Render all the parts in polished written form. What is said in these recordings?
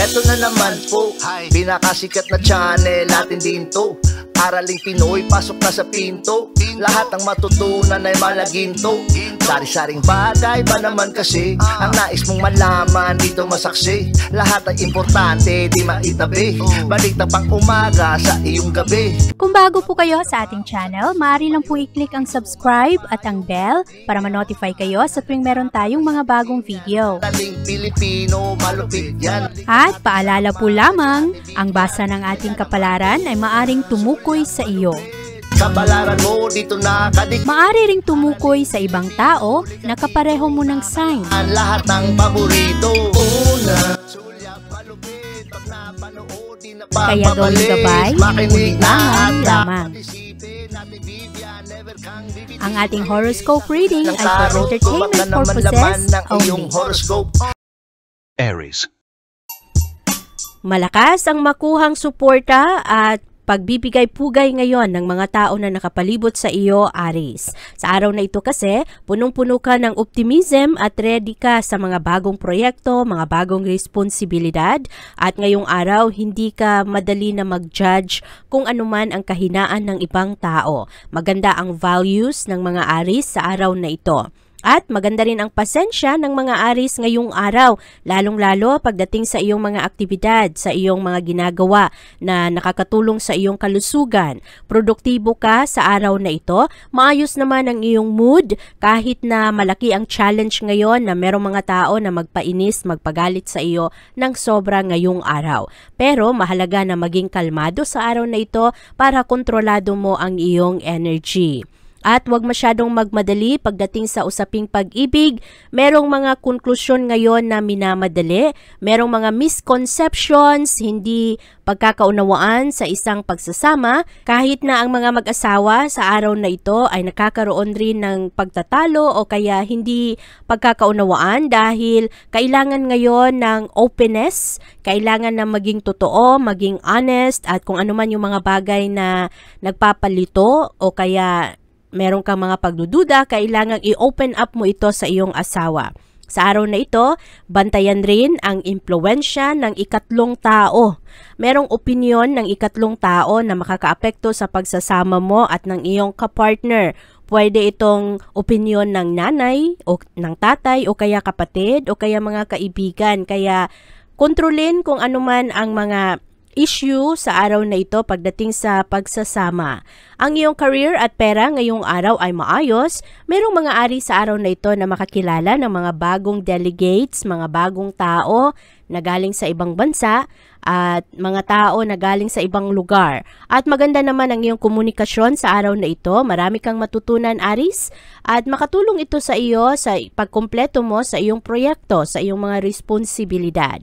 Eto na naman po, pinakasikat na channel natin din to. Araling Pinoy, pasok na sa pinto. Lahat ng matutunan ay malaginto. Sari-saring bagay ba naman kasi ang nais mong malaman dito masaksi. Lahat ay importante, di maitabi. Balik na pang umaga sa iyong gabi. Kung bago po kayo sa ating channel, maaari lang po i-click ang subscribe at ang bell para ma-notify kayo sa tuwing meron tayong mga bagong video. Taling Pilipino, malupit yan. At paalala po lamang, ang basa ng ating kapalaran ay maaring tumukoy sa iyo. Kapalaran mo dito nakadik. Maaari ring tumukoy sa ibang tao na kapareho mo ng sign. Ang lahat ng paborito. Una, sulyap, malupit, pag napanood, di na Kaya gawing gabay, makinig na lamang. Ang ating horoscope reading ay for entertainment purposes only. Aries. Malakas ang makuhang suporta at pagbibigay-pugay ngayon ng mga tao na nakapalibot sa iyo, Aries. Sa araw na ito kasi, punong-puno ka ng optimism at ready ka sa mga bagong proyekto, mga bagong responsibilidad, at ngayong araw, hindi ka madali na mag-judge kung anuman ang kahinaan ng ibang tao. Maganda ang values ng mga Aries sa araw na ito. At maganda rin ang pasensya ng mga Aries ngayong araw, lalong-lalo pagdating sa iyong mga aktibidad, sa iyong mga ginagawa na nakakatulong sa iyong kalusugan. Produktibo ka sa araw na ito, maayos naman ang iyong mood kahit na malaki ang challenge ngayon na merong mga tao na magpainis, magpagalit sa iyo ng sobra ngayong araw. Pero mahalaga na maging kalmado sa araw na ito para kontrolado mo ang iyong energy. At huwag masyadong magmadali pagdating sa usaping pag-ibig. Merong mga konklusyon ngayon na minamadali. Merong mga misconceptions, hindi pagkakaunawaan sa isang pagsasama. Kahit na ang mga mag-asawa sa araw na ito ay nakakaroon rin ng pagtatalo o kaya hindi pagkakaunawaan dahil kailangan ngayon ng openness. Kailangan na maging totoo, maging honest at kung ano man yung mga bagay na nagpapalito o kaya meron kang mga pagdududa, kailangang i-open up mo ito sa iyong asawa. Sa araw na ito, bantayan rin ang impluwensya ng ikatlong tao. Merong opinyon ng ikatlong tao na makakaapekto sa pagsasama mo at ng iyong kapartner. Pwede itong opinyon ng nanay o ng tatay o kaya kapatid o kaya mga kaibigan. Kaya kontrolin kung ano man ang mga issue sa araw na ito pagdating sa pagsasama. Ang iyong career at pera ngayong araw ay maayos. Merong mga Aries sa araw na ito na makakilala ng mga bagong delegates, mga bagong tao na galing sa ibang bansa at mga tao na galing sa ibang lugar. At maganda naman ang iyong komunikasyon sa araw na ito. Marami kang matutunan, Aries, at makatulong ito sa iyo sa pagkumpleto mo sa iyong proyekto, sa iyong mga responsibilidad.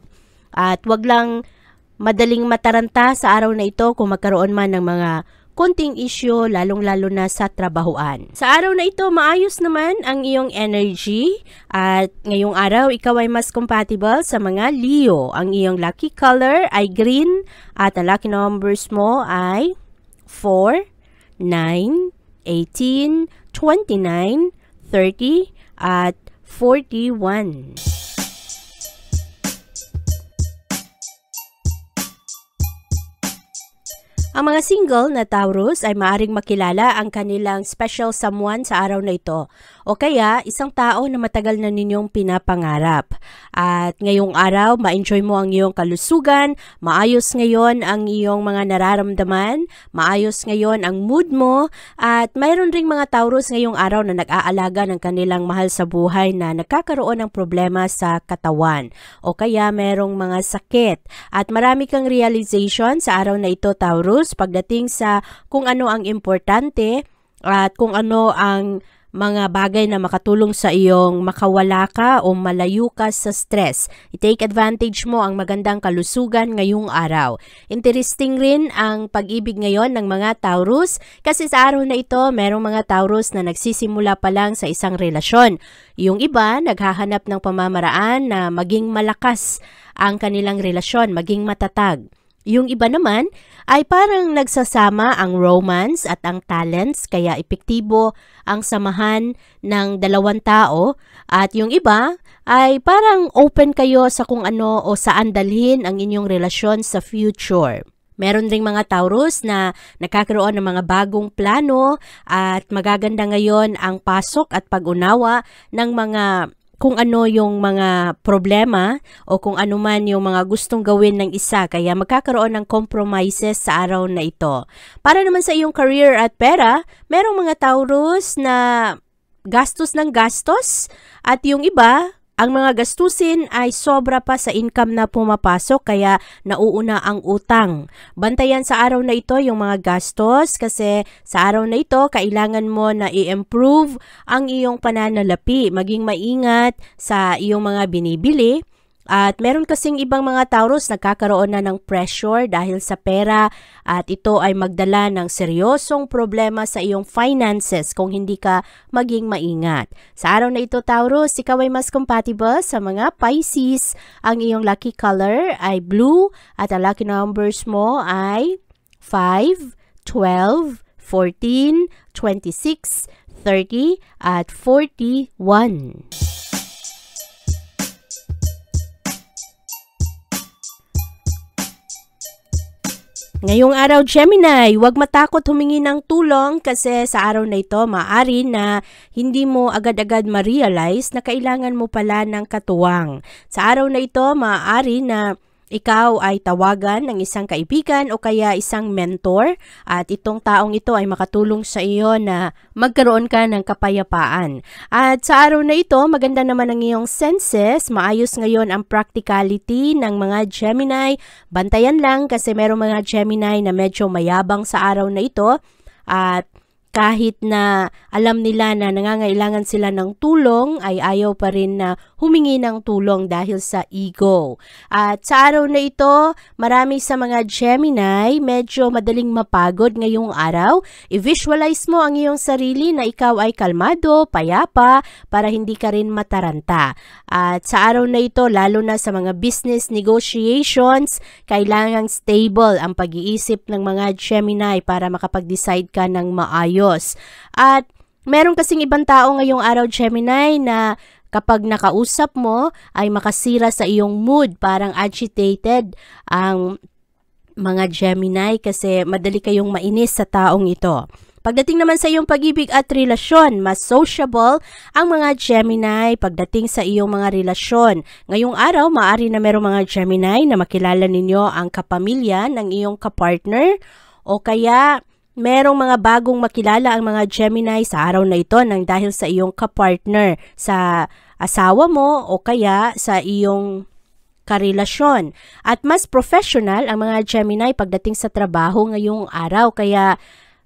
At wag lang madaling mataranta sa araw na ito kung magkaroon man ng mga konting issue, lalong-lalo na sa trabahuan. Sa araw na ito, maayos naman ang iyong energy at ngayong araw, ikaw ay mas compatible sa mga Leo. Ang iyong lucky color ay green at ang lucky numbers mo ay 4, 9, 18, 29, 30 at 41. Ang mga single na Taurus ay maaaring makilala ang kanilang special someone sa araw na ito o kaya isang tao na matagal na ninyong pinapangarap. At ngayong araw, ma-enjoy mo ang iyong kalusugan, maayos ngayon ang iyong mga nararamdaman, maayos ngayon ang mood mo at mayroon ring mga Taurus ngayong araw na nag-aalaga ng kanilang mahal sa buhay na nagkakaroon ng problema sa katawan o kaya mayroong mga sakit. At marami kang realization sa araw na ito, Taurus, pagdating sa kung ano ang importante at kung ano ang mga bagay na makatulong sa iyong makawala ka o malayo ka sa stress. I-take advantage mo ang magandang kalusugan ngayong araw. Interesting rin ang pag-ibig ngayon ng mga Taurus kasi sa araw na ito, merong mga Taurus na nagsisimula pa lang sa isang relasyon. Yung iba, naghahanap ng pamamaraan na maging malakas ang kanilang relasyon, maging matatag. Yung iba naman ay parang nagsasama ang romance at ang talents kaya epektibo ang samahan ng dalawang tao at yung iba ay parang open kayo sa kung ano o saan dalhin ang inyong relasyon sa future. Meron ring mga Taurus na nakakaroon ng mga bagong plano at magaganda ngayon ang pasok at pag-unawa ng mga kung ano yung mga problema o kung ano man yung mga gustong gawin ng isa kaya magkakaroon ng compromises sa araw na ito. Para naman sa iyong career at pera, merong mga Taurus na gastos ng gastos at yung iba, ang mga gastusin ay sobra pa sa income na pumapasok kaya nauuna ang utang. Bantayan sa araw na ito yung mga gastos kasi sa araw na ito kailangan mo na i-improve ang iyong pananalapi. Maging maingat sa iyong mga binibili. At meron kasing ibang mga Taurus nagkakaroon na ng pressure dahil sa pera at ito ay magdala ng seryosong problema sa iyong finances kung hindi ka maging maingat. Sa araw na ito Taurus, ikaw ay mas compatible sa mga Pisces. Ang iyong lucky color ay blue at ang lucky numbers mo ay 5, 12, 14, 26, 30 at 41. Ngayong araw Gemini, huwag matakot humingi ng tulong kasi sa araw na ito maaari na hindi mo agad-agad ma-realize na kailangan mo pala ng katuwang. Sa araw na ito maaari na ikaw ay tawagan ng isang kaibigan o kaya isang mentor at itong taong ito ay makatulong sa iyo na magkaroon ka ng kapayapaan. At sa araw na ito, maganda naman ang iyong senses, maayos ngayon ang practicality ng mga Gemini. Bantayan lang kasi merong mga Gemini na medyo mayabang sa araw na ito at kahit na alam nila na nangangailangan sila ng tulong, ay ayaw pa rin na humingi ng tulong dahil sa ego. At sa araw na ito, marami sa mga Gemini, medyo madaling mapagod ngayong araw. I-visualize mo ang iyong sarili na ikaw ay kalmado, payapa, para hindi ka rin mataranta. At sa araw na ito, lalo na sa mga business negotiations, kailangang stable ang pag-iisip ng mga Gemini para makapag-decide ka ng maayos. At meron kasing ibang tao ngayong araw Gemini na kapag nakausap mo ay makasira sa iyong mood, parang agitated ang mga Gemini kasi madali kayong mainis sa taong ito. Pagdating naman sa iyong pag-ibig at relasyon, mas sociable ang mga Gemini pagdating sa iyong mga relasyon. Ngayong araw, maaari na merong mga Gemini na makilala ninyo ang kapamilya ng iyong kapartner o kaya merong mga bagong makilala ang mga Gemini sa araw na ito nang dahil sa iyong kapartner, sa asawa mo o kaya sa iyong karelasyon. At mas professional ang mga Gemini pagdating sa trabaho ngayong araw kaya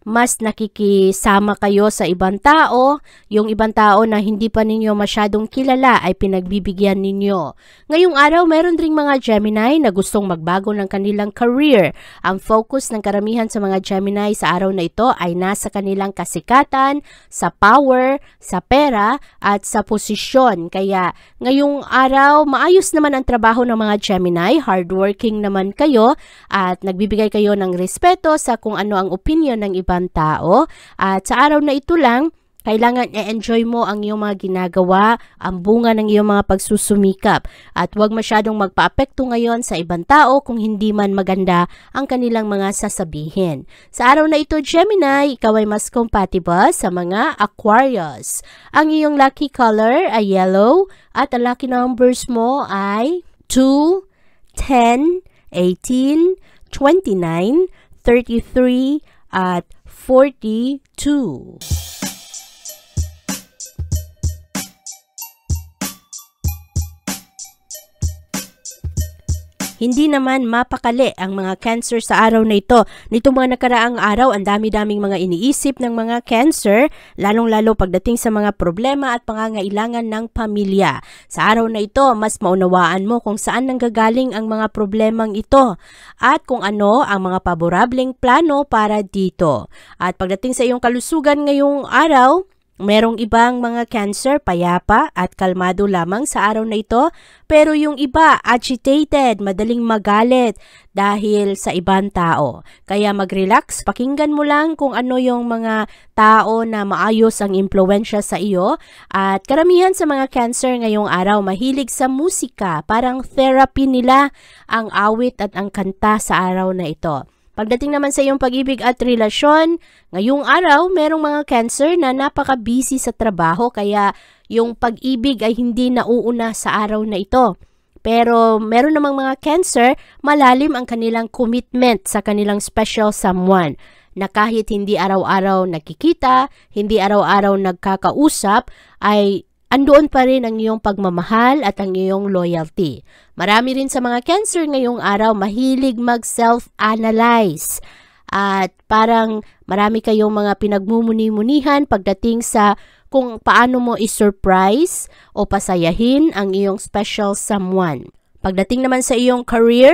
mas nakikisama kayo sa ibang tao, yung ibang tao na hindi pa ninyo masyadong kilala ay pinagbibigyan ninyo. Ngayong araw, meron ring mga Gemini na gustong magbago ng kanilang career. Ang focus ng karamihan sa mga Gemini sa araw na ito ay nasa kanilang kasikatan, sa power, sa pera, at sa posisyon. Kaya ngayong araw, maayos naman ang trabaho ng mga Gemini, hardworking naman kayo, at nagbibigay kayo ng respeto sa kung ano ang opinion ng ibang tao. At sa araw na ito lang, kailangan i-enjoy mo ang iyong mga ginagawa, ang bunga ng iyong mga pagsusumikap. At huwag masyadong magpaapekto ngayon sa ibang tao kung hindi man maganda ang kanilang mga sasabihin. Sa araw na ito, Gemini, ikaw ay mas compatible sa mga Aquarius. Ang iyong lucky color ay yellow at ang lucky numbers mo ay 2, 10, 18, 29, 33, at 42. Hindi naman mapakali ang mga Cancer sa araw na ito. Nitong mga nakaraang araw, ang dami-daming mga iniisip ng mga Cancer, lalong-lalo pagdating sa mga problema at pangangailangan ng pamilya. Sa araw na ito, mas maunawaan mo kung saan nanggagaling ang mga problemang ito at kung ano ang mga paborableng plano para dito. At pagdating sa iyong kalusugan ngayong araw, Merong ibang mga Cancer, payapa at kalmado lamang sa araw na ito, pero yung iba, agitated, madaling magalit dahil sa ibang tao. Kaya mag-relax, pakinggan mo lang kung ano yung mga tao na maayos ang impluwensya sa iyo. At karamihan sa mga Cancer ngayong araw, mahilig sa musika, parang therapy nila ang awit at ang kanta sa araw na ito. Pagdating naman sa iyong pag-ibig at relasyon, ngayong araw, merong mga Cancer na napaka-busy sa trabaho kaya yung pag-ibig ay hindi nauuna sa araw na ito. Pero meron namang mga Cancer, malalim ang kanilang commitment sa kanilang special someone na kahit hindi araw-araw nakikita, hindi araw-araw nagkakausap, ay andoon pa rin ang iyong pagmamahal at ang iyong loyalty. Marami rin sa mga Cancer ngayong araw mahilig mag-self-analyze at parang marami kayong mga pinagmumuni-munihan pagdating sa kung paano mo i-surprise o pasayahin ang iyong special someone. Pagdating naman sa iyong career,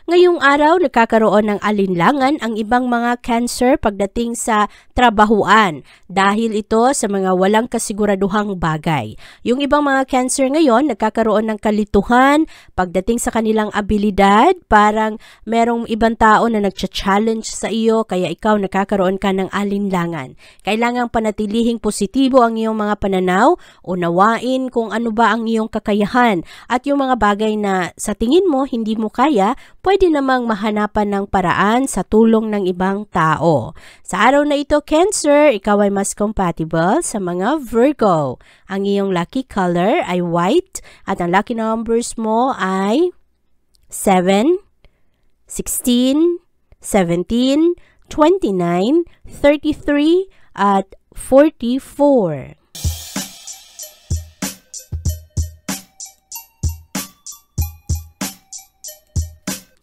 ngayong araw nagkakaroon ng alinlangan ang ibang mga Cancer pagdating sa trabahuan dahil ito sa mga walang kasiguraduhang bagay. Yung ibang mga Cancer ngayon nagkakaroon ng kalituhan pagdating sa kanilang abilidad, parang merong ibang tao na nagcha-challenge sa iyo kaya ikaw nakakaroon ka ng alinlangan. Kailangang panatilihing positibo ang iyong mga pananaw, unawain kung ano ba ang iyong kakayahan at yung mga bagay na sa tingin mo hindi mo kaya, pwede namang mahanapan ng paraan sa tulong ng ibang tao. Sa araw na ito, Cancer, ikaw ay mas compatible sa mga Virgo. Ang iyong lucky color ay white at ang lucky numbers mo ay 7, 16, 17, 29, 33 at 44.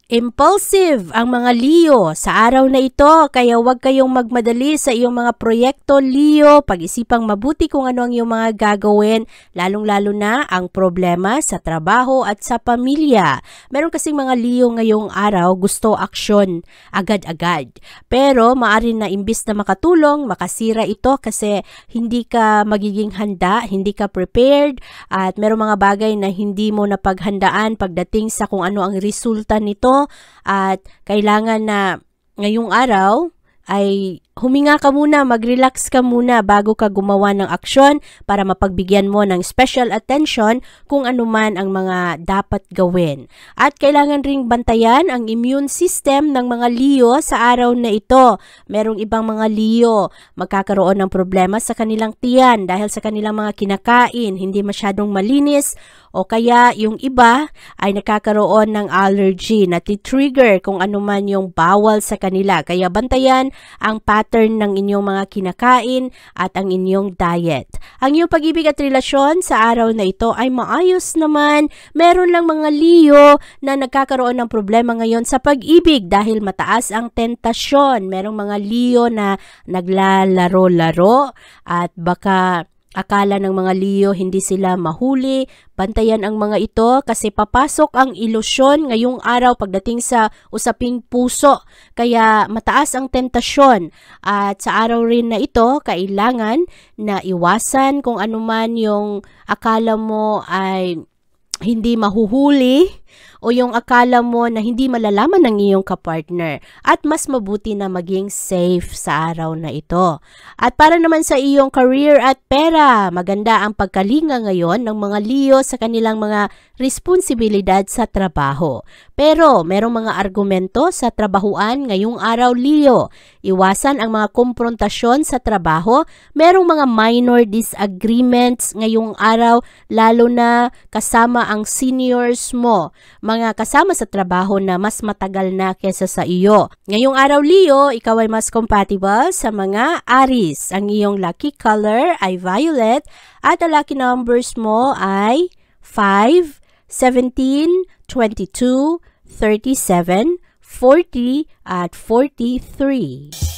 Impulsive ang mga Leo sa araw na ito, kaya huwag kayong magmadali sa iyong mga proyekto, Leo. Pag-isipang mabuti kung ano ang iyong mga gagawin, lalong-lalo na ang problema sa trabaho at sa pamilya. Meron kasing mga Leo ngayong araw gusto aksyon agad-agad. Pero maaari na imbis na makatulong, makasira ito kasi hindi ka magiging handa, hindi ka prepared at meron mga bagay na hindi mo napaghandaan pagdating sa kung ano ang resulta nito. At kailangan na ngayong araw ay huminga ka muna, mag-relax ka muna bago ka gumawa ng aksyon para mapagbigyan mo ng special attention kung ano man ang mga dapat gawin. At kailangan ring bantayan ang immune system ng mga Leo sa araw na ito. Merong ibang mga Leo magkakaroon ng problema sa kanilang tiyan dahil sa kanilang mga kinakain, hindi masyadong malinis o kaya yung iba ay nakakaroon ng allergy na ti-trigger kung ano man yung bawal sa kanila. Kaya bantayan ang pattern ng inyong mga kinakain at ang inyong diet. Ang iyong pag-ibig at relasyon sa araw na ito ay maayos naman. Meron lang mga Leo na nagkakaroon ng problema ngayon sa pag-ibig dahil mataas ang tentasyon. Merong mga Leo na naglalaro-laro at baka akala ng mga Leo hindi sila mahuli. Bantayan ang mga ito kasi papasok ang ilusyon ngayong araw pagdating sa usaping puso. Kaya mataas ang tentasyon at sa araw rin na ito kailangan na iwasan kung anuman yung akala mo ay hindi mahuhuli o yung akala mo na hindi malalaman ng iyong kapartner at mas mabuti na maging safe sa araw na ito. At para naman sa iyong career at pera, maganda ang pagkalinga ngayon ng mga Leo sa kanilang mga responsibilidad sa trabaho. Pero merong mga argumento sa trabahuan ngayong araw, Leo. Iwasan ang mga komprontasyon sa trabaho. Merong mga minor disagreements ngayong araw, lalo na kasama ang seniors mo, mga kasama sa trabaho na mas matagal na kesa sa iyo. Ngayong araw, Leo, ikaw ay mas compatible sa mga Aries. Ang iyong lucky color ay violet at ang lucky numbers mo ay 5, 17, 22, 37, 40 at 43.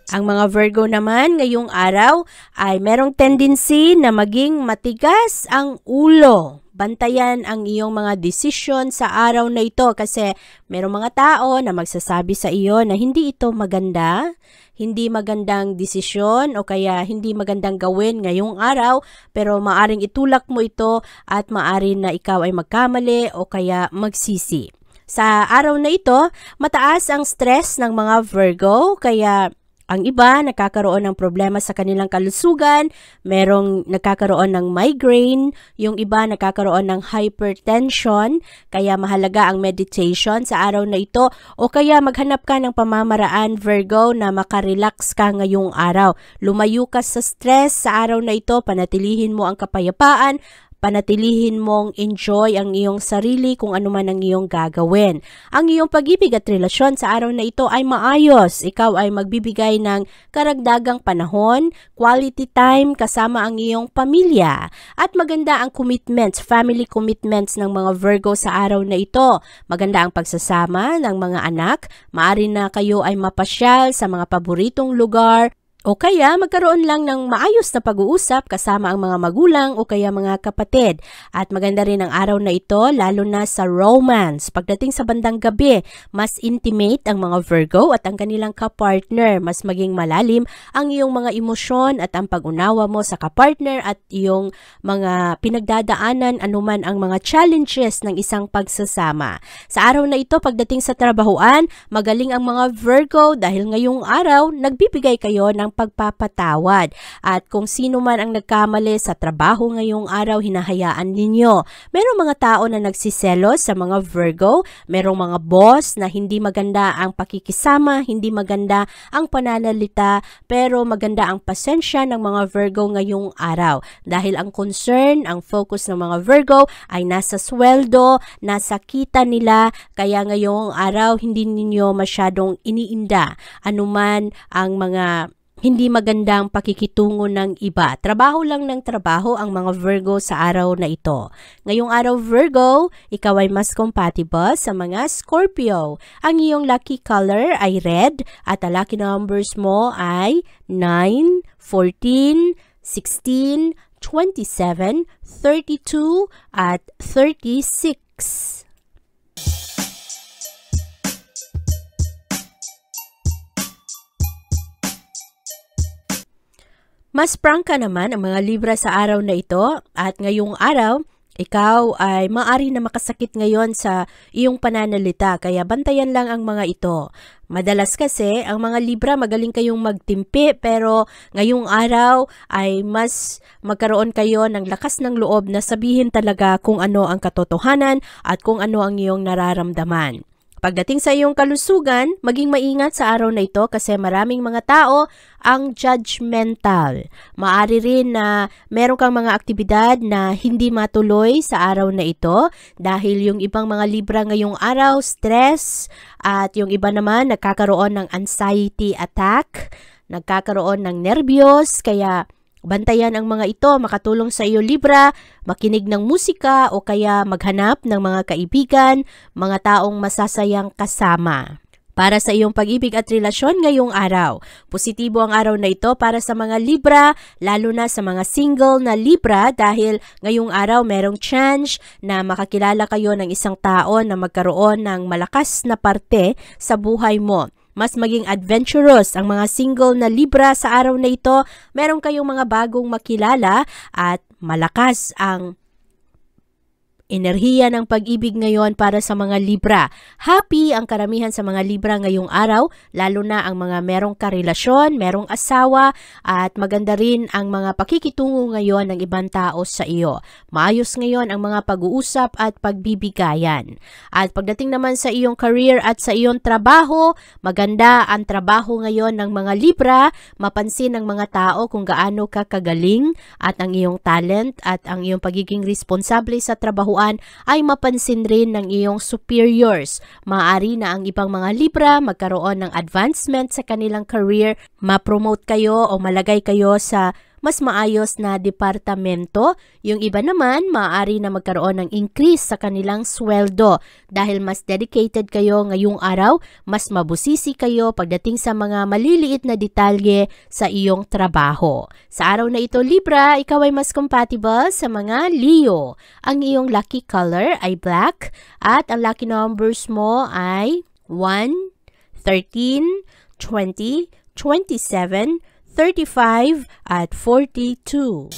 Ang mga Virgo naman ngayong araw ay merong tendency na maging matigas ang ulo. Bantayan ang iyong mga desisyon sa araw na ito kasi merong mga tao na magsasabi sa iyo na hindi ito maganda, hindi magandang desisyon o kaya hindi magandang gawin ngayong araw, pero maaring itulak mo ito at maaring na ikaw ay magkamali o kaya magsisi. Sa araw na ito, mataas ang stress ng mga Virgo, kaya ang iba nakakaroon ng problema sa kanilang kalusugan, merong nakakaroon ng migraine, yung iba nakakaroon ng hypertension, kaya mahalaga ang meditation sa araw na ito o kaya maghanap ka ng pamamaraan Virgo na makarelax ka ngayong araw. Lumayo ka sa stress sa araw na ito, panatilihin mo ang kapayapaan, panatilihin mong enjoy ang iyong sarili kung ano man ang iyong gagawin. Ang iyong pag-ibig at relasyon sa araw na ito ay maayos. Ikaw ay magbibigay ng karagdagang panahon, quality time kasama ang iyong pamilya. At maganda ang commitments, family commitments ng mga Virgo sa araw na ito. Maganda ang pagsasama ng mga anak. Maaari na kayo ay mapasyal sa mga paboritong lugar, o kaya magkaroon lang ng maayos na pag-uusap kasama ang mga magulang o kaya mga kapatid. At maganda rin ang araw na ito lalo na sa romance. Pagdating sa bandang gabi, mas intimate ang mga Virgo at ang kanilang kapartner. Mas maging malalim ang iyong mga emosyon at ang pag-unawa mo sa kapartner at iyong mga pinagdadaanan anuman ang mga challenges ng isang pagsasama. Sa araw na ito, pagdating sa trabahuan, magaling ang mga Virgo dahil ngayong araw, nagbibigay kayo ng pagpapatawad. At kung sino man ang nagkamali sa trabaho ngayong araw, hinahayaan ninyo. Merong mga tao na nagsiselos sa mga Virgo, merong mga boss na hindi maganda ang pakikisama, hindi maganda ang pananalita, pero maganda ang pasensya ng mga Virgo ngayong araw. Dahil ang concern, ang focus ng mga Virgo ay nasa sweldo, nasa kita nila, kaya ngayong araw hindi ninyo masyadong iniinda anuman ang mga hindi magandang pakikitungo ng iba. Trabaho lang ng trabaho ang mga Virgo sa araw na ito. Ngayong araw Virgo, ikaw ay mas compatible sa mga Scorpio. Ang iyong lucky color ay red at ang lucky numbers mo ay 9, 14, 16, 27, 32 at 36. Mas prangka naman ang mga Libra sa araw na ito at ngayong araw, ikaw ay maaari na makasakit ngayon sa iyong pananalita kaya bantayan lang ang mga ito. Madalas kasi ang mga Libra magaling kayong magtimpi pero ngayong araw ay mas magkaroon kayo ng lakas ng loob na sabihin talaga kung ano ang katotohanan at kung ano ang iyong nararamdaman. Pagdating sa iyong kalusugan, maging maingat sa araw na ito kasi maraming mga tao ang judgmental. Maaari rin na meron kang mga aktibidad na hindi matuloy sa araw na ito dahil yung ibang mga Libra ngayong araw, stress, at yung iba naman nagkakaroon ng anxiety attack, nagkakaroon ng nervyos, kaya bantayan ang mga ito, makatulong sa iyo Libra, makinig ng musika o kaya maghanap ng mga kaibigan, mga taong masasayang kasama. Para sa iyong pag-ibig at relasyon ngayong araw, positibo ang araw na ito para sa mga Libra, lalo na sa mga single na Libra dahil ngayong araw merong chance na makakilala kayo ng isang tao na magkaroon ng malakas na parte sa buhay mo. Mas maging adventurous ang mga single na Libra sa araw na ito. Meron kayong mga bagong makilala at malakas ang enerhiya ng pag-ibig ngayon para sa mga Libra. Happy ang karamihan sa mga Libra ngayong araw, lalo na ang mga merong karelasyon, merong asawa, at maganda rin ang mga pakikitungo ngayon ng ibang tao sa iyo. Maayos ngayon ang mga pag-uusap at pagbibigayan. At pagdating naman sa iyong career at sa iyong trabaho, maganda ang trabaho ngayon ng mga Libra, mapansin ng mga tao kung gaano ka kagaling at ang iyong talent at ang iyong pagiging responsable sa trabaho ay mapansin rin ng iyong superiors. Maaari na ang ibang mga Libra magkaroon ng advancement sa kanilang career, ma-promote kayo o malagay kayo sa mas maayos na departamento. Yung iba naman, maaari na magkaroon ng increase sa kanilang sweldo dahil mas dedicated kayo ngayong araw, mas mabusisi kayo pagdating sa mga maliliit na detalye sa iyong trabaho. Sa araw na ito, Libra, ikaw ay mas compatible sa mga Leo. Ang iyong lucky color ay black at ang lucky numbers mo ay 1, 13, 20, 27, 35 at 42.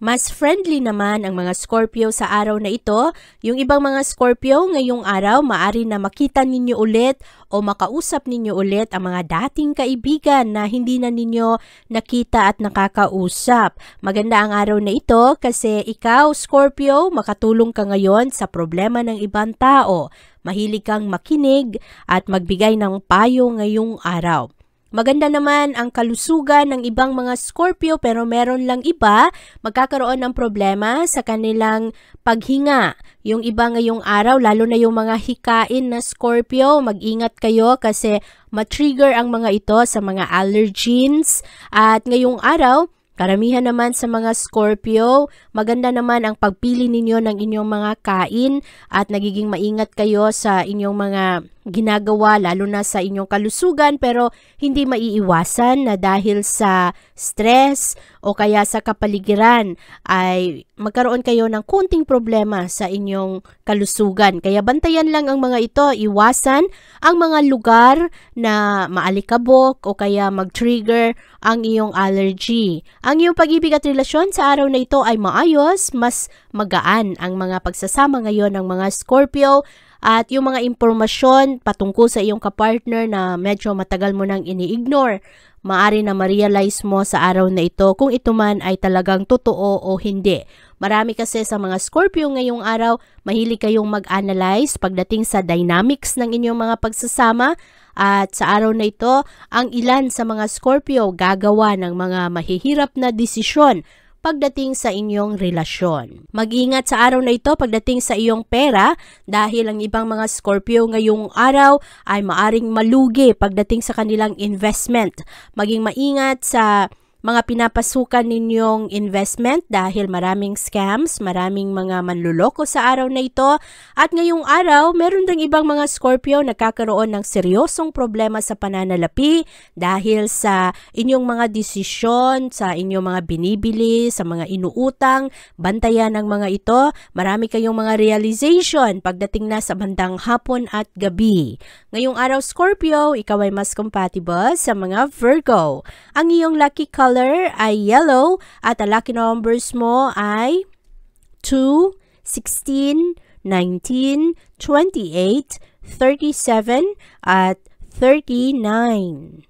Mas friendly naman ang mga Scorpio sa araw na ito. Yung ibang mga Scorpio ngayong araw, maaari na makita ninyo ulit o makausap ninyo ulit ang mga dating kaibigan na hindi na ninyo nakita at nakakausap. Maganda ang araw na ito kasi ikaw, Scorpio, makatulong ka ngayon sa problema ng ibang tao. Mahilig kang makinig at magbigay ng payo ngayong araw. Maganda naman ang kalusugan ng ibang mga Scorpio pero meron lang iba magkakaroon ng problema sa kanilang paghinga. Yung iba ngayong araw, lalo na yung mga hikain na Scorpio, mag-ingat kayo kasi matrigger ang mga ito sa mga allergens. At ngayong araw, karamihan naman sa mga Scorpio, maganda naman ang pagpili ninyo ng inyong mga kain at nagiging maingat kayo sa inyong mga ginagawa lalo na sa inyong kalusugan pero hindi maiiwasan na dahil sa stress o kaya sa kapaligiran ay magkaroon kayo ng konting problema sa inyong kalusugan. Kaya bantayan lang ang mga ito, iwasan ang mga lugar na maalikabok o kaya mag-trigger ang iyong allergy. Ang iyong pag-ibig at relasyon sa araw na ito ay maayos, mas magaan ang mga pagsasama ngayon ng mga Scorpio. At yung mga impormasyon patungkol sa iyong kapartner na medyo matagal mo nang ini-ignore, maaari na ma-realize mo sa araw na ito kung ito man ay talagang totoo o hindi. Marami kasi sa mga Scorpio ngayong araw, mahilig kayong mag-analyze pagdating sa dynamics ng inyong mga pagsasama. At sa araw na ito, ang ilan sa mga Scorpio gagawa ng mga mahihirap na desisyon pagdating sa inyong relasyon. Mag-ingat sa araw na ito pagdating sa iyong pera dahil ang ibang mga Scorpio ngayong araw ay maaring malugi pagdating sa kanilang investment. Maging maingat sa mga pinapasukan ninyong investment dahil maraming scams, maraming mga manluloko sa araw na ito. At ngayong araw, meron ding ibang mga Scorpio nagkakaroon ng seryosong problema sa pananalapi dahil sa inyong mga desisyon, sa inyong mga binibili, sa mga inuutang. Bantayan ng mga ito. Marami kayong mga realization pagdating na sa bandang hapon at gabi. Ngayong araw, Scorpio, ikaw ay mas compatible sa mga Virgo. Ang iyong lucky color ay yellow at ang lucky numbers mo ay 2, 16, 19, 28, 37 at 39.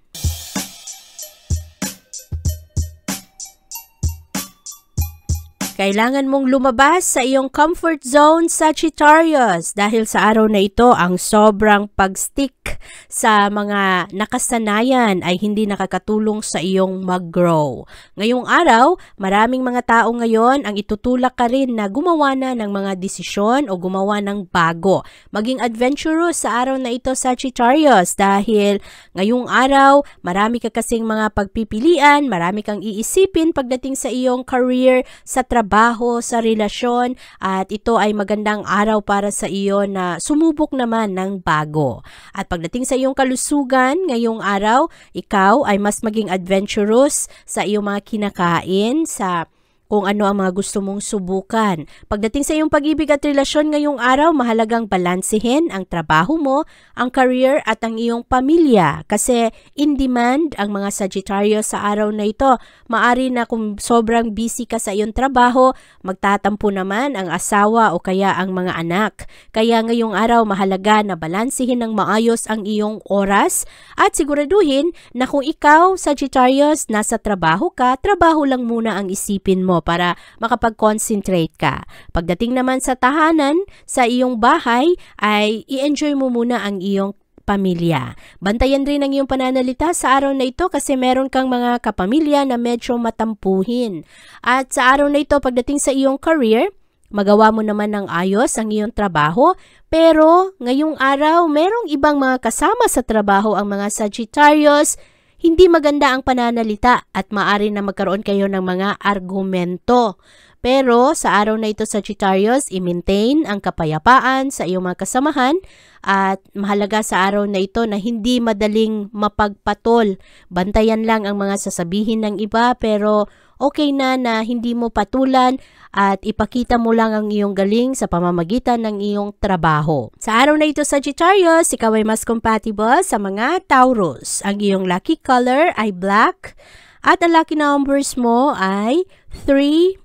Kailangan mong lumabas sa iyong comfort zone, Sagittarius, dahil sa araw na ito ang sobrang pagstick sa mga nakasanayan ay hindi nakakatulong sa iyong mag-grow. Ngayong araw, maraming mga tao ngayon ang itutulak ka rin na gumawa na ng mga desisyon o gumawa ng bago. Maging adventurous sa araw na ito, Sagittarius, dahil ngayong araw, marami ka kasing mga pagpipilian, marami kang iisipin pagdating sa iyong career, sa trabaho, sa relasyon, at ito ay magandang araw para sa iyo na sumubok naman ng bago. At pagdating sa iyong kalusugan, ngayong araw, ikaw ay mas maging adventurous sa iyong mga kinakain, sa kung ano ang mga gusto mong subukan. Pagdating sa iyong pag-ibig at relasyon ngayong araw, mahalagang balansehin ang trabaho mo, ang career at ang iyong pamilya. Kasi in demand ang mga Sagittarius sa araw na ito. Maari na kung sobrang busy ka sa iyong trabaho, magtatampo naman ang asawa o kaya ang mga anak. Kaya ngayong araw, mahalaga na balansehin ng maayos ang iyong oras at siguraduhin na kung ikaw, Sagittarius, nasa trabaho ka, trabaho lang muna ang isipin mo para makapag-concentrate ka. Pagdating naman sa tahanan, sa iyong bahay, ay i-enjoy mo muna ang iyong pamilya. Bantayan rin ang iyong pananalita sa araw na ito kasi meron kang mga kapamilya na medyo matampuhin. At sa araw na ito, pagdating sa iyong career, magawa mo naman ng ayos ang iyong trabaho, pero ngayong araw merong ibang mga kasama sa trabaho ang mga Sagittarius, hindi maganda ang pananalita at maaari na magkaroon kayo ng mga argumento. Pero sa araw na ito Sagittarius, i-maintain ang kapayapaan sa iyong mga kasamahan at mahalaga sa araw na ito na hindi madaling mapagpatol. Bantayan lang ang mga sasabihin ng iba pero okay na hindi mo patulan at ipakita mo lang ang iyong galing sa pamamagitan ng iyong trabaho. Sa araw na ito Sagittarius, ikaw ay mas compatible sa mga Taurus. Ang iyong lucky color ay black at ang lucky numbers mo ay 3,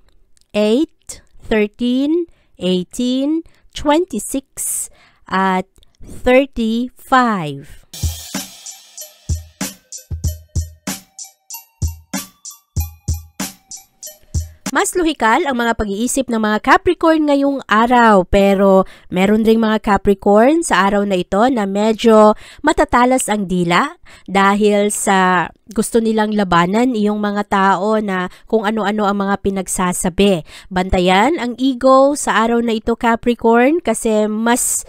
8, 13, 18, 26, at 35. Mas luhikal ang mga pag-iisip ng mga Capricorn ngayong araw pero meron ring mga Capricorn sa araw na ito na medyo matatalas ang dila dahil sa gusto nilang labanan iyong mga tao na kung ano-ano ang mga pinagsasabi. Bantayan ang ego sa araw na ito Capricorn kasi mas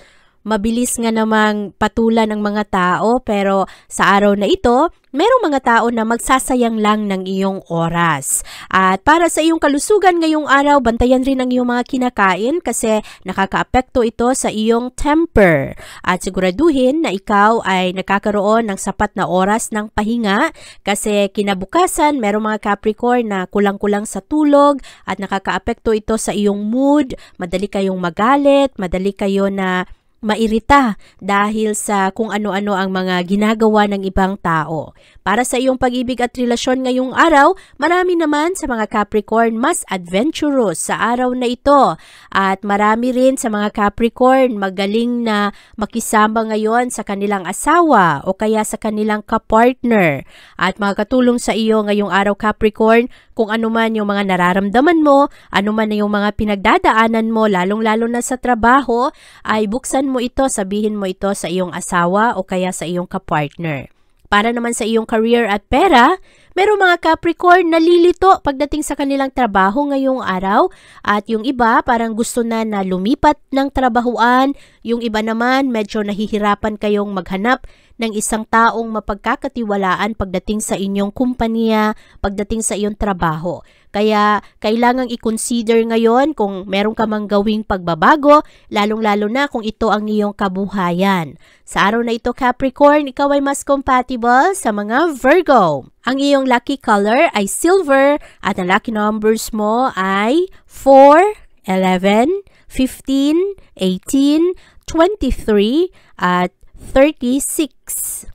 mabilis nga namang patulan ng mga tao pero sa araw na ito, merong mga tao na magsasayang lang ng iyong oras. At para sa iyong kalusugan ngayong araw, bantayan rin ang iyong mga kinakain kasi nakakaapekto ito sa iyong temper. At siguraduhin na ikaw ay nakakaroon ng sapat na oras ng pahinga kasi kinabukasan merong mga Capricorn na kulang-kulang sa tulog at nakakaapekto ito sa iyong mood, madali kayong magalit, madali kayo na mairita dahil sa kung ano-ano ang mga ginagawa ng ibang tao. Para sa iyong pag-ibig at relasyon ngayong araw, marami naman sa mga Capricorn mas adventurous sa araw na ito. At marami rin sa mga Capricorn magaling na makisama ngayon sa kanilang asawa o kaya sa kanilang kapartner. At makakatulong sa iyo ngayong araw Capricorn kung ano man yung mga nararamdaman mo, ano man yung mga pinagdadaanan mo, lalong-lalo na sa trabaho, ay buksan mo ito, sabihin mo ito sa iyong asawa o kaya sa iyong kapartner. Para naman sa iyong career at pera, merong mga Capricorn nalilito pagdating sa kanilang trabaho ngayong araw at yung iba parang gusto na lumipat ng trabahuan, yung iba naman medyo nahihirapan kayong maghanap ng isang taong mapagkakatiwalaan pagdating sa inyong kumpanya, pagdating sa iyong trabaho. Kaya kailangang i-consider ngayon kung meron ka mang gawing pagbabago, lalong-lalo na kung ito ang iyong kabuhayan. Sa araw na ito Capricorn, ikaw ay mas compatible sa mga Virgo. Ang iyong lucky color ay silver at ang lucky numbers mo ay 4, 11, 15, 18, 23 at 36.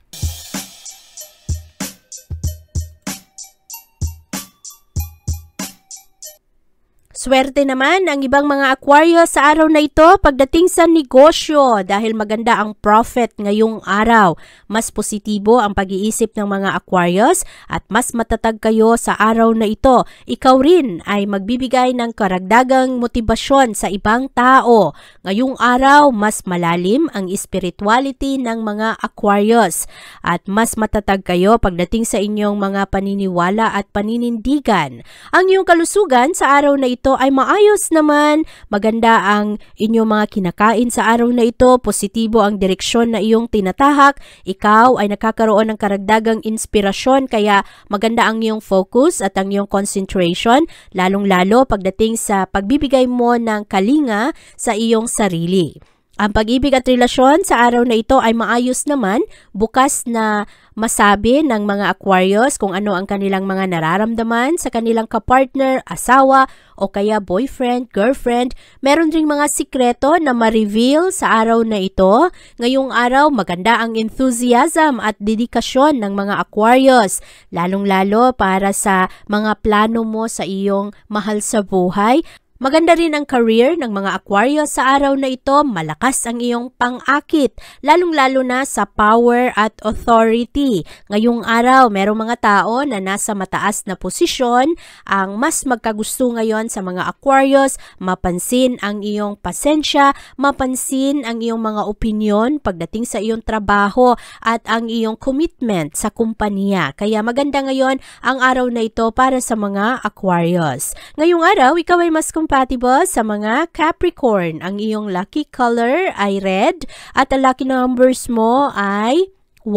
Swerte naman ang ibang mga Aquarius sa araw na ito pagdating sa negosyo dahil maganda ang profit ngayong araw. Mas positibo ang pag-iisip ng mga Aquarius at mas matatag kayo sa araw na ito. Ikaw rin ay magbibigay ng karagdagang motibasyon sa ibang tao. Ngayong araw, mas malalim ang spirituality ng mga Aquarius at mas matatag kayo pagdating sa inyong mga paniniwala at paninindigan. Ang iyong kalusugan sa araw na ito ay maayos naman, maganda ang inyong mga kinakain sa araw na ito, positibo ang direksyon na iyong tinatahak, ikaw ay nakakaroon ng karagdagang inspirasyon kaya maganda ang iyong focus at ang iyong concentration, lalong-lalo pagdating sa pagbibigay mo ng kalinga sa iyong sarili. Ang pag-ibig at relasyon sa araw na ito ay maayos naman, bukas na masabi ng mga Aquarius kung ano ang kanilang mga nararamdaman sa kanilang kapartner, asawa o kaya boyfriend, girlfriend. Meron ring mga sikreto na ma-reveal sa araw na ito. Ngayong araw, maganda ang enthusiasm at dedikasyon ng mga Aquarius, lalong-lalo para sa mga plano mo sa iyong mahal sa buhay. Maganda rin ang career ng mga Aquarius sa araw na ito, malakas ang iyong pang-akit, lalong-lalo na sa power at authority. Ngayong araw, merong mga tao na nasa mataas na posisyon, ang mas magkagusto ngayon sa mga Aquarius, mapansin ang iyong pasensya, mapansin ang iyong mga opinyon pagdating sa iyong trabaho at ang iyong commitment sa kumpanya. Kaya maganda ngayon ang araw na ito para sa mga Aquarius. Ngayong araw, ikaw ay mas compatible sa mga Capricorn. Ang iyong lucky color ay red at ang lucky numbers mo ay 1,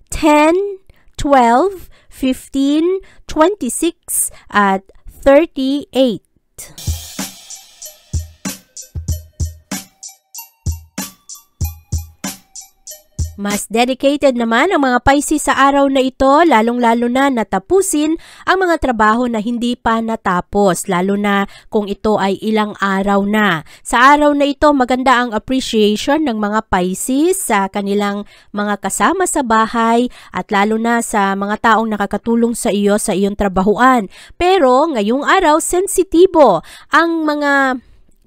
10, 12, 15, 26 at 38. Mas dedicated naman ang mga Pisces sa araw na ito, lalong-lalo na natapusin ang mga trabaho na hindi pa natapos, lalo na kung ito ay ilang araw na. Sa araw na ito, maganda ang appreciation ng mga Pisces sa kanilang mga kasama sa bahay at lalo na sa mga taong nakakatulong sa iyo sa iyong trabahuan. Pero ngayong araw, sensitibo ang mga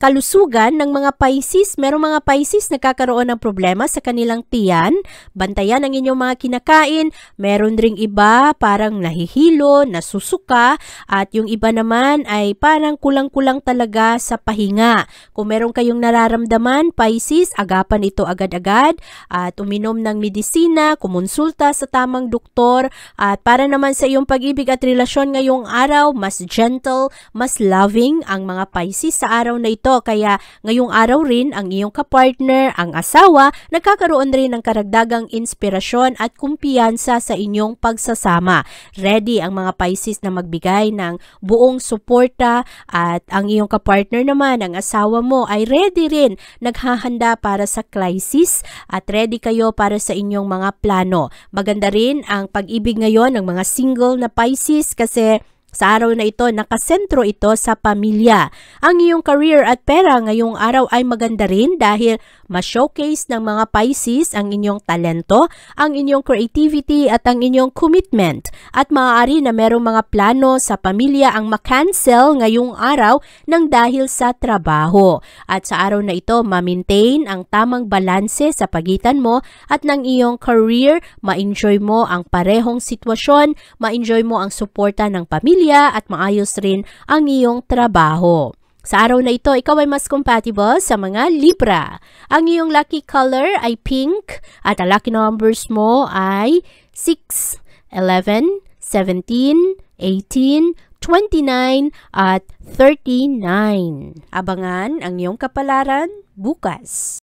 kalusugan ng mga Pisces. Merong mga Pisces nagkakaroon ng problema sa kanilang tiyan. Bantayan ang inyong mga kinakain. Meron ring iba parang nahihilo, nasusuka, at yung iba naman ay parang kulang-kulang talaga sa pahinga. Kung meron kayong nararamdaman, Pisces, agapan ito agad-agad at uminom ng medisina, kumonsulta sa tamang doktor, at para naman sa iyong pag-ibig at relasyon ngayong araw, mas gentle, mas loving ang mga Pisces sa araw na ito. Kaya ngayong araw rin ang iyong kapartner, ang asawa, nagkakaroon rin ng karagdagang inspirasyon at kumpiyansa sa inyong pagsasama. Ready ang mga Pisces na magbigay ng buong suporta at ang iyong kapartner naman, ang asawa mo, ay ready rin, naghahanda para sa crisis at ready kayo para sa inyong mga plano. Maganda rin ang pag-ibig ngayon ng mga single na Pisces kasi sa araw na ito, nakasentro ito sa pamilya. Ang iyong career at pera ngayong araw ay maganda rin dahil ma-showcase ng mga Pisces ang inyong talento, ang inyong creativity at ang inyong commitment. At maaari na merong mga plano sa pamilya ang ma-cancel ngayong araw ng dahil sa trabaho. At sa araw na ito, ma-maintain ang tamang balanse sa pagitan mo at ng iyong career, ma-enjoy mo ang parehong sitwasyon, ma-enjoy mo ang suporta ng pamilya, at maayos rin ang iyong trabaho. Sa araw na ito, ikaw ay mas compatible sa mga Libra. Ang iyong lucky color ay pink at ang lucky numbers mo ay 6, 11, 17, 18, 29 at 39. Abangan ang iyong kapalaran bukas.